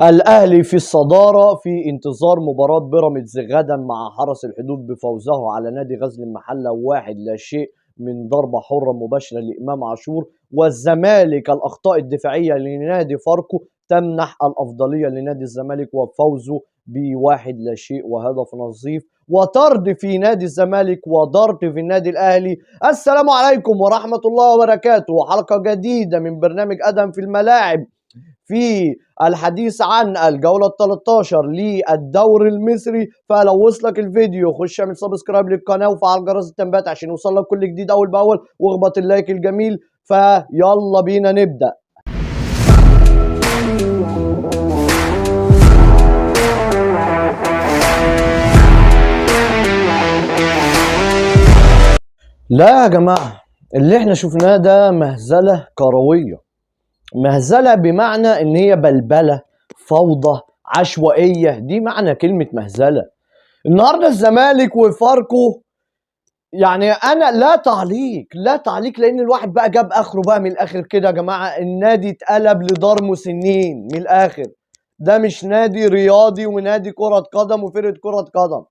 الأهلي في الصدارة في انتظار مباراة بيراميدز غدا مع حرس الحدود بفوزه على نادي غزل المحلة 1-0 من ضربة حرة مباشرة لإمام عاشور. والزمالك الأخطاء الدفاعية لنادي فاركو تمنح الأفضلية لنادي الزمالك وفوزه ب1-0 وهدف نظيف وطرد في نادي الزمالك وضرب في النادي الأهلي. السلام عليكم ورحمة الله وبركاته، حلقة جديدة من برنامج أدهم في الملاعب في الحديث عن الجولة ال 13 للدوري المصري. فلو وصلك الفيديو خش اعمل سبسكرايب للقناة وفعل جرس التنبيهات عشان يوصلك كل جديد أول بأول، واخبط اللايك الجميل. فيلا بينا نبدأ. لا يا جماعة، اللي احنا شفناه ده مهزلة كروية، مهزلة بمعنى ان هي بلبلة، فوضى، عشوائية، دي معنى كلمة مهزلة. النهاردة الزمالك وفاركو، يعني انا لا تعليق لان الواحد بقى جاب اخره بقى من الاخر كده يا جماعة. النادي اتقلب لدار مسنين من الاخر. ده مش نادي رياضي ونادي كرة قدم وفرقة كرة قدم.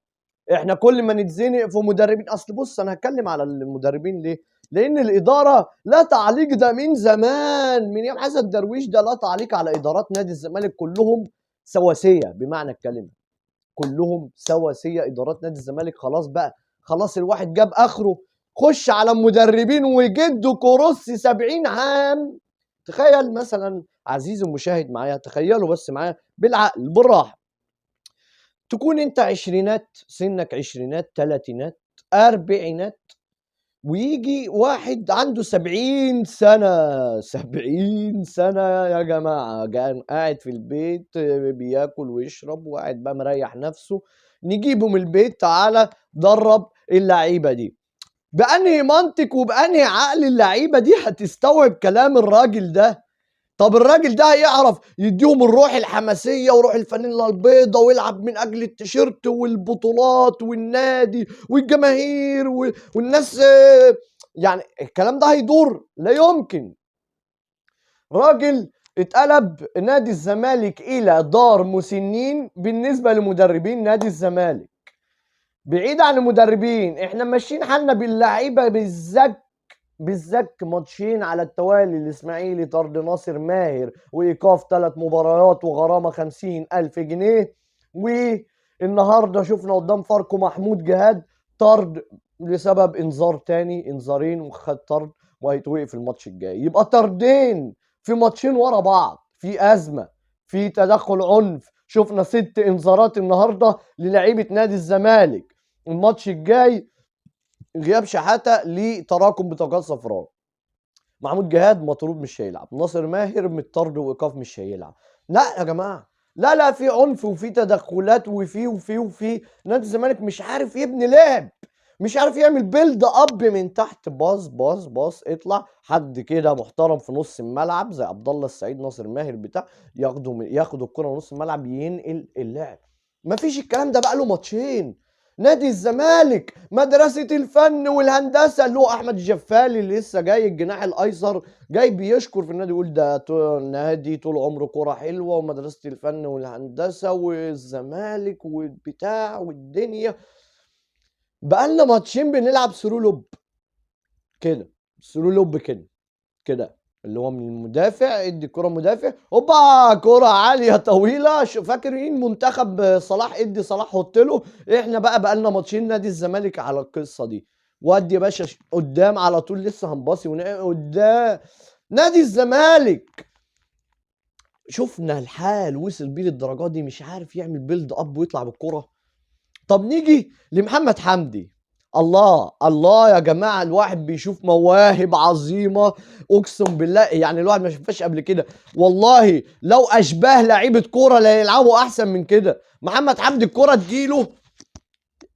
احنا كل ما نتزنق في مدربين، اصل بص انا هتكلم على المدربين ليه؟ لان الاداره لا تعليق، ده من زمان من يوم حسن درويش ده لا تعليق على ادارات نادي الزمالك، كلهم سواسيه بمعنى الكلمه، كلهم سواسيه ادارات نادي الزمالك. خلاص بقى، خلاص الواحد جاب اخره. خش على المدربين وجدوا كروسي 70 عام. تخيل مثلا عزيزي المشاهد معايا، تخيلوا بس معايا بالعقل بالراحه، تكون انت عشرينات، سنك عشرينات، تلاتينات، اربعينات، ويجي واحد عنده 70 سنة. 70 سنة يا جماعة، كان قاعد في البيت بياكل ويشرب وقاعد بقى مريح نفسه. نجيبه من البيت، تعالى درب اللعيبة دي. بأنهي منطق وبأنهي عقل اللعيبة دي هتستوعب كلام الراجل ده؟ طب الراجل ده هيعرف يديهم الروح الحماسية وروح الفانيلا البيضة ويلعب من أجل التيشيرت والبطولات والنادي والجماهير والناس؟ يعني الكلام ده هيدور؟ لا يمكن. راجل اتقلب نادي الزمالك إلى دار مسنين بالنسبة لمدربين نادي الزمالك. بعيد عن المدربين، احنا ماشيين حالنا باللعيبة بالزك ماتشين على التوالي. الاسماعيلي طرد ناصر ماهر وايقاف 3 مباريات وغرامه 50,000 جنيه. والنهارده شفنا قدام فاركو محمود جهاد طرد لسبب انذار تاني، انذارين وخد طرد وهيتوقف الماتش الجاي. يبقى طردين في ماتشين ورا بعض، في ازمه، في تدخل عنف. شفنا 6 انذارات النهارده للعيبه نادي الزمالك. الماتش الجاي غياب شحاته لتراكم بطاقات صفراء. محمود جهاد مطرود مش هيلعب، ناصر ماهر متطرد وايقاف مش هيلعب. لا يا جماعه، لا في عنف وفي تدخلات وفي نادي الزمالك مش عارف يبني لعب، مش عارف يعمل بيلد اب من تحت. باص اطلع حد كده محترم في نص الملعب زي عبد الله السعيد، ناصر ماهر بتاع، ياخد الكره من نص الملعب ينقل اللعب. مفيش الكلام ده بقى له ماتشين. نادي الزمالك مدرسة الفن والهندسة اللي هو أحمد الجفالي اللي لسه جاي الجناح الأيسر، جاي بيشكر في النادي، يقول ده نادي طول عمره كرة حلوة ومدرسة الفن والهندسة والزمالك والبتاع والدنيا. بقالنا ماتشين بنلعب ثرو لوب كده، ثرو لوب كده اللي هو من المدافع، ادي الكرة مدافع، هوبا كرة عالية طويلة. فاكرين منتخب صلاح؟ ادي صلاح حط له. احنا بقى لنا ماتشين نادي الزمالك على القصة دي. ودي يا باشا قدام على طول، لسه هنباصي قدام نادي الزمالك. شفنا الحال وصل بيه للدرجات دي، مش عارف يعمل بيلد اب ويطلع بالكرة. طب نيجي لمحمد حمدي. الله يا جماعه، الواحد بيشوف مواهب عظيمه اقسم بالله، يعني الواحد ما شافهاش قبل كده. والله لو اشباه لعيبه كوره لا يلعبوا احسن من كده. محمد حمدي الكوره تجيله،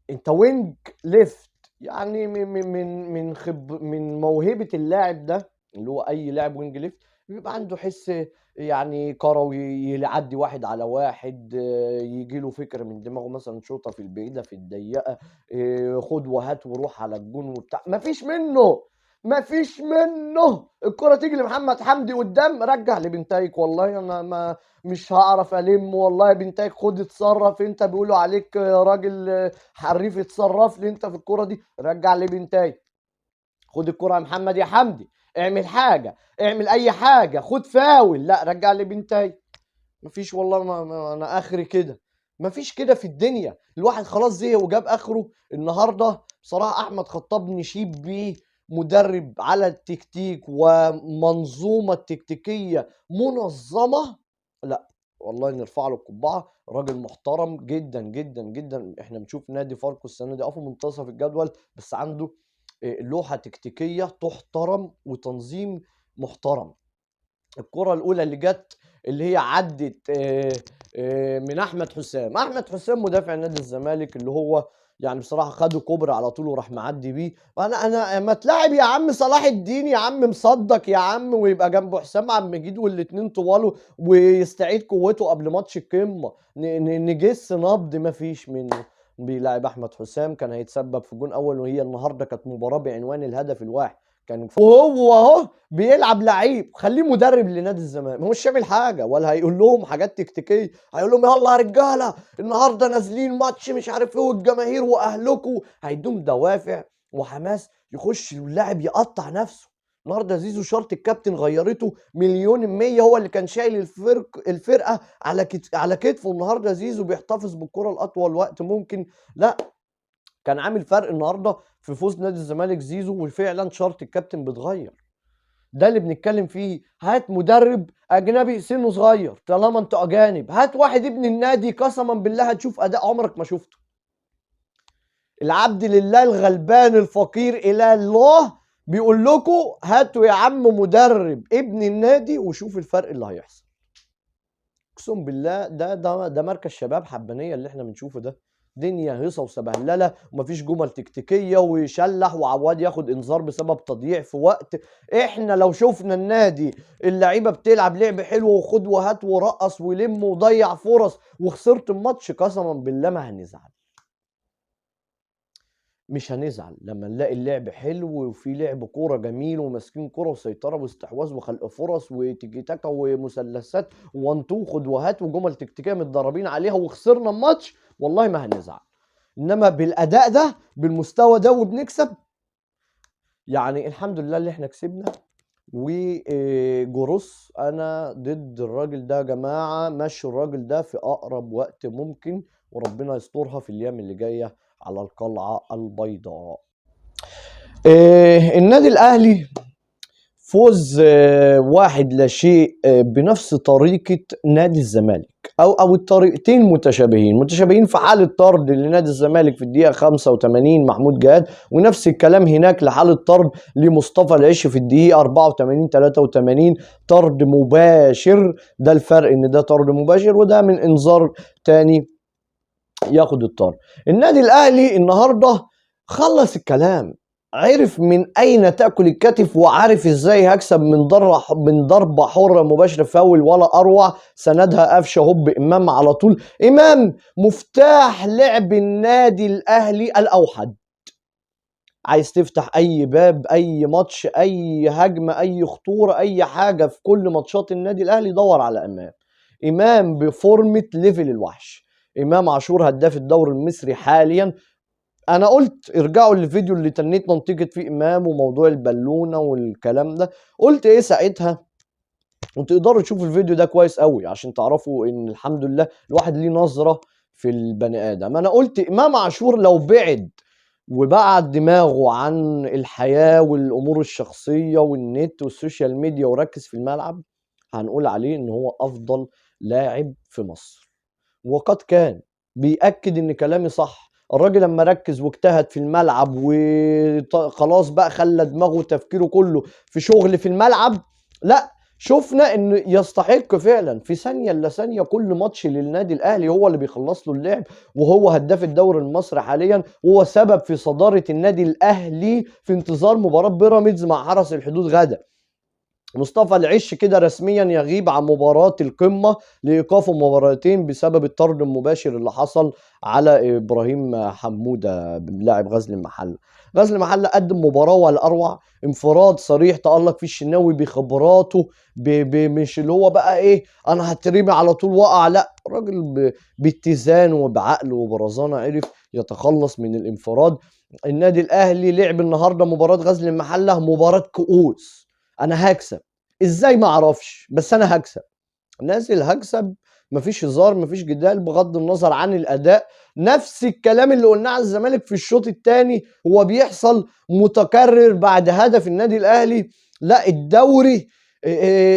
انت وينج ليفت، يعني من موهبه اللاعب ده اللي هو اي لاعب وينج ليفت بيبقى عنده حس يعني كروي، يعدي واحد على واحد، يجي له فكره من دماغه مثلا شوطه في البعيده في الضيقه، خد وهات وروح على الجون وبتاع. مفيش منه، مفيش منه. الكرة تيجي لمحمد حمدي قدام، رجع لبنتايك. والله انا ما مش هعرف الم. والله بنتايك خد اتصرف، انت بيقولوا عليك راجل حريف، اتصرف لي انت في الكرة دي، رجع لبنتايك. خد الكرة يا محمد يا حمدي، اعمل حاجة، اعمل اي حاجة، خد فاول، لا رجع لبنتايك. مفيش والله. انا اخري كده. مفيش كده في الدنيا. الواحد خلاص زهق وجاب اخره. النهارده بصراحه احمد خطاب نشيد بيه مدرب على التكتيك ومنظومه تكتيكيه منظمه. لا والله نرفع له القبعه، راجل محترم جدا جدا جدا. احنا بنشوف نادي فاركو السنه دي في منتصف الجدول، بس عنده لوحه تكتيكيه تحترم وتنظيم محترم. الكرة الأولى اللي جت اللي هي عدت من أحمد حسام. أحمد حسام مدافع نادي الزمالك اللي هو يعني بصراحة خده كوبري على طول وراح معدي بيه. أنا ما تلاعب يا عم صلاح الدين يا عم، مصدق يا عم، ويبقى جنبه حسام عبد المجيد والاتنين طواله ويستعيد قوته قبل ماتش القمة، نجس نبض. ما فيش منه. بيلاعب أحمد حسام كان هيتسبب في جون أول، وهي النهارده كانت مباراة بعنوان الهدف الواحد. كان وهو اهو بيلعب لعيب، خليه مدرب لنادي الزمالك، هو مش هيعمل حاجه ولا هيقول لهم حاجات تكتيكيه. هيقول لهم يلا يا رجاله النهارده نازلين ماتش مش عارف ايه، والجماهير واهلكم هيدوم دوافع وحماس يخش اللاعب يقطع نفسه. النهارده زيزو شرط الكابتن غيرته مليون المية، هو اللي كان شايل الفرقه على كتفه. النهارده زيزو بيحتفظ بالكره لاطول وقت ممكن. لا كان عامل فرق النهارده في فوز نادي الزمالك زيزو، وفعلا شرط الكابتن بتغير. ده اللي بنتكلم فيه. هات مدرب اجنبي سنه صغير طالما انتوا اجانب، هات واحد ابن النادي قسما بالله هتشوف اداء عمرك ما شفته. العبد لله الغلبان الفقير الى الله بيقول لكم هاتوا يا عم مدرب ابن النادي وشوف الفرق اللي هيحصل. اقسم بالله ده مركز شباب حبانيه اللي احنا بنشوفه ده. دنيا هيصه وسبهلله ومفيش جمل تكتيكيه، ويشلح وعواد ياخد انذار بسبب تضييع في وقت. احنا لو شفنا النادي اللعيبه بتلعب لعب حلو وخد وهات ورقص ولم وضيع فرص وخسرت الماتش، قسما بالله ما هنزعل. مش هنزعل لما نلاقي اللعب حلو وفي لعب كوره جميل وماسكين كوره وسيطره واستحواذ وخلق فرص وتيكي تاكا ومثلثات وان تو خد وهات وجمل تكتيكيه متدربين عليها وخسرنا الماتش، والله ما هنزعل. انما بالاداء ده بالمستوى ده وبنكسب، يعني الحمد لله اللي احنا كسبنا. وجروس انا ضد الراجل ده يا جماعه، مشوا الراجل ده في اقرب وقت ممكن، وربنا يسترها في الايام اللي جايه على القلعه البيضاء. النادي الاهلي فوز 1-0 بنفس طريقة نادي الزمالك، أو الطريقتين متشابهين في حالة طرد لنادي الزمالك في الدقيقة 85 محمود جهاد، ونفس الكلام هناك لحالة طرد لمصطفى العش في الدقيقة 84 83 طرد مباشر. ده الفرق إن ده طرد مباشر وده من إنذار تاني ياخد الطرد. النادي الأهلي النهاردة خلص الكلام، عرف من اين تاكل الكتف وعارف ازاي هكسب من ضربه حره مباشره فاول ولا اروع. سندها قفشه هوب امام على طول. امام مفتاح لعب النادي الاهلي الاوحد. عايز تفتح اي باب اي ماتش اي هجمه اي خطوره اي حاجه في كل ماتشات النادي الاهلي دور على امام. امام بفورمه ليفل الوحش. امام عاشور هداف الدوري المصري حاليا. انا قلت ارجعوا للفيديو اللي تنيت منطقة فيه امام وموضوع البالونة والكلام ده، قلت ايه ساعتها، وتقدروا تشوفوا الفيديو ده كويس قوي عشان تعرفوا ان الحمد لله الواحد ليه نظرة في البني ادم. انا قلت امام عاشور لو بعد وبعد دماغه عن الحياة والامور الشخصية والنت والسوشيال ميديا وركز في الملعب، هنقول عليه ان هو افضل لاعب في مصر. وقد كان بيأكد ان كلامي صح. الراجل لما ركز واجتهد في الملعب وخلاص بقى خلى دماغه وتفكيره كله في شغل في الملعب، لا شفنا انه يستحق فعلا في ثانيه الا ثانيه كل ماتش للنادي الاهلي هو اللي بيخلص له اللعب، وهو هداف الدوري المصري حاليا، وهو سبب في صداره النادي الاهلي في انتظار مباراه بيراميدز مع حرس الحدود غدا. مصطفى العش كده رسميا يغيب عن مباراة القمة لإيقاف مباراتين بسبب الطرد المباشر اللي حصل على إبراهيم حمودة لاعب غزل المحلة. غزل المحلة قدم مباراة ولا أروع، انفراد صريح تألق فيه الشناوي بخبراته، مش اللي هو بقى إيه أنا هترمي على طول وقع، لا الراجل باتزان وبعقل وبرزانة عرف يتخلص من الانفراد. النادي الأهلي لعب النهاردة مباراة غزل المحلة مباراة كؤوس، أنا هكسب ازاي ما اعرفش بس انا هكسب، نازل هكسب، مفيش هزار مفيش جدال بغض النظر عن الاداء. نفس الكلام اللي قلناه على الزمالك في الشوط الثاني هو بيحصل متكرر بعد هدف النادي الاهلي. لا الدوري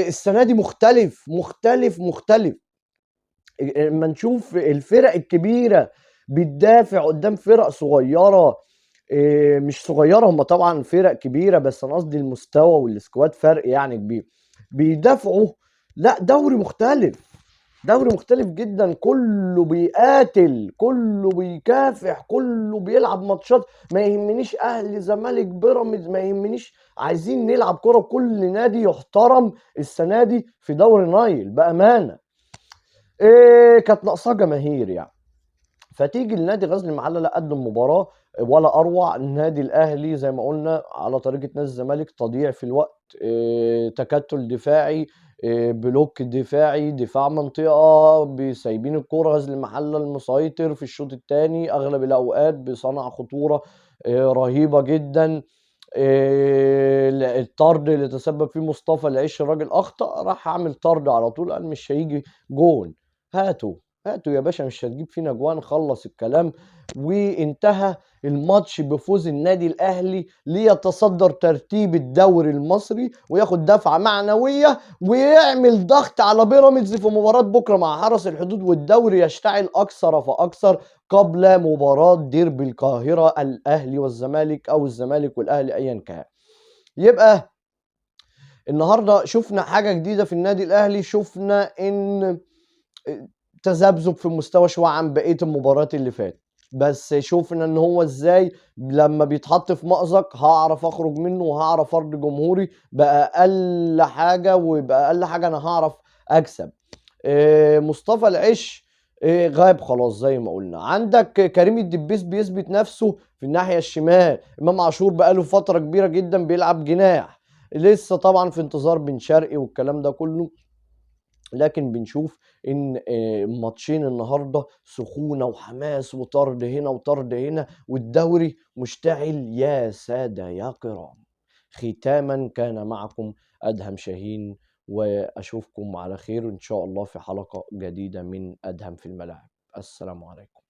السنه دي مختلف مختلف مختلف. اما نشوف الفرق الكبيره بتدافع قدام فرق صغيره، مش صغيره، هم طبعا فرق كبيره بس انا قصدي المستوى والسكواد فرق يعني كبير، بيدافعوا. لا دوري مختلف، دوري مختلف جدا، كله بيقاتل كله بيكافح كله بيلعب ماتشات، ما يهمنيش اهلي زمالك بيراميدز ما يهمنيش، عايزين نلعب كرة، كل نادي يحترم السنه دي في دوري نايل بامانه. كانت ناقصاه جماهير يعني، فتيجي النادي غزل المحله لا قدم مباراه ولا اروع. النادي الاهلي زي ما قلنا على طريقه نادي الزمالك تضييع في الوقت، تكتل دفاعي، بلوك دفاعي، دفاع منطقه، سايبين الكوره. غزل المحله المسيطر في الشوط الثاني اغلب الاوقات بصنع خطوره رهيبه جدا. الطرد اللي تسبب فيه مصطفى العش الراجل اخطا، راح عامل طرد على طول، قال مش هيجي جول، هاتوا هاتوا يا باشا مش هتجيب فينا جوان، خلص الكلام. وانتهى الماتش بفوز النادي الاهلي ليتصدر ترتيب الدوري المصري وياخد دفعه معنويه ويعمل ضغط على بيراميدز في مباراه بكره مع حرس الحدود، والدوري يشتعل اكثر فاكثر قبل مباراه ديربي القاهره الاهلي والزمالك او الزمالك والاهلي ايا كان. يبقى النهارده شفنا حاجه جديده في النادي الاهلي، شفنا ان تذبذب في المستوى شويه عن بقيه المباريات اللي فاتت، بس شوفنا ان هو ازاي لما بيتحط في مأزق هعرف اخرج منه وهعرف ارضي جمهوري باقل حاجه، وباقل حاجه انا هعرف اكسب. مصطفى العش غايب خلاص زي ما قلنا. عندك كريم الدبيس بيثبت نفسه في الناحيه الشمال، امام عاشور بقاله فتره كبيره جدا بيلعب جناح، لسه طبعا في انتظار بن شرقي والكلام ده كله، لكن بنشوف ان ماتشين النهارده سخونه وحماس وطرد هنا وطرد هنا، والدوري مشتعل يا ساده يا كرام. ختاما كان معكم ادهم شاهين، واشوفكم على خير ان شاء الله في حلقه جديده من ادهم في الملاعب. السلام عليكم.